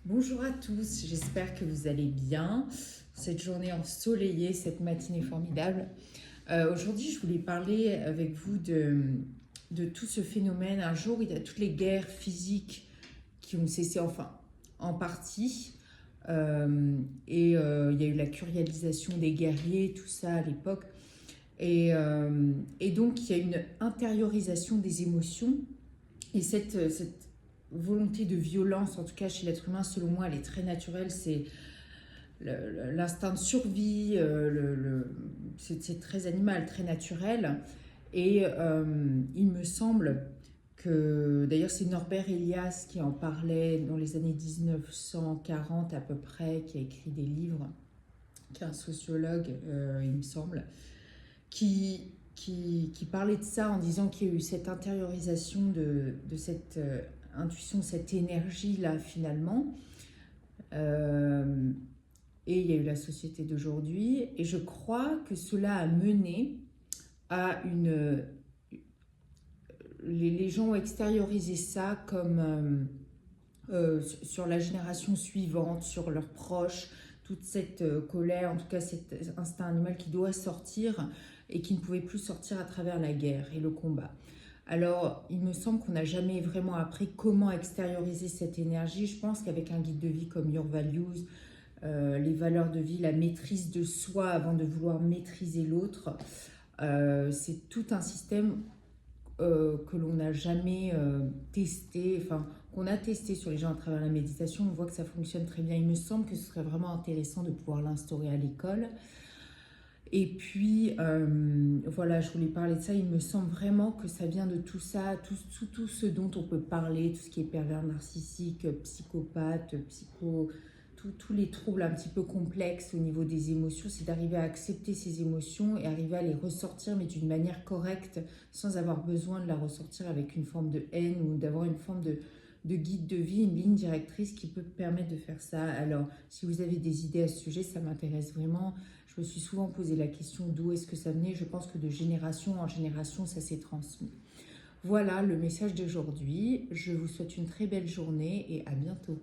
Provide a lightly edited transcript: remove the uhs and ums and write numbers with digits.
Bonjour à tous, j'espère que vous allez bien. Cette journée ensoleillée, cette matinée formidable. Aujourd'hui, je voulais parler avec vous de tout ce phénomène. Un jour, il y a toutes les guerres physiques qui ont cessé, enfin, en partie. Il y a eu la curialisation des guerriers, tout ça à l'époque. Et donc, il y a une intériorisation des émotions. Et cette volonté de violence, en tout cas chez l'être humain, selon moi, elle est très naturelle. C'est l'instinct de survie, c'est très animal, très naturel. Il me semble que, d'ailleurs, c'est Norbert Elias qui en parlait dans les années 1940 à peu près, qui a écrit des livres, qui est un sociologue, il me semble, qui parlait de ça en disant qu'il y a eu cette intériorisation de cette intuition, cette énergie-là finalement. Euh, et il y a eu la société d'aujourd'hui. Et je crois que cela a mené à une... Les gens ont extériorisé ça comme sur la génération suivante, sur leurs proches, toute cette colère, en tout cas cet instinct animal qui doit sortir et qui ne pouvait plus sortir à travers la guerre et le combat. Alors, il me semble qu'on n'a jamais vraiment appris comment extérioriser cette énergie. Je pense qu'avec un guide de vie comme Your Values, les valeurs de vie, la maîtrise de soi avant de vouloir maîtriser l'autre, c'est tout un système que l'on n'a jamais testé, enfin qu'on a testé sur les gens à travers la méditation. On voit que ça fonctionne très bien. Il me semble que ce serait vraiment intéressant de pouvoir l'instaurer à l'école. Et puis, voilà, je voulais parler de ça. Il me semble vraiment que ça vient de tout ça, tout ce dont on peut parler, tout ce qui est pervers narcissique, psychopathe, tous les troubles un petit peu complexes au niveau des émotions. C'est d'arriver à accepter ces émotions et arriver à les ressortir, mais d'une manière correcte, sans avoir besoin de la ressortir avec une forme de haine ou d'avoir une forme de guide de vie, une ligne directrice qui peut permettre de faire ça. Alors, si vous avez des idées à ce sujet, ça m'intéresse vraiment. Je me suis souvent posé la question d'où est-ce que ça venait. Je pense que de génération en génération, ça s'est transmis. Voilà le message d'aujourd'hui. Je vous souhaite une très belle journée et à bientôt.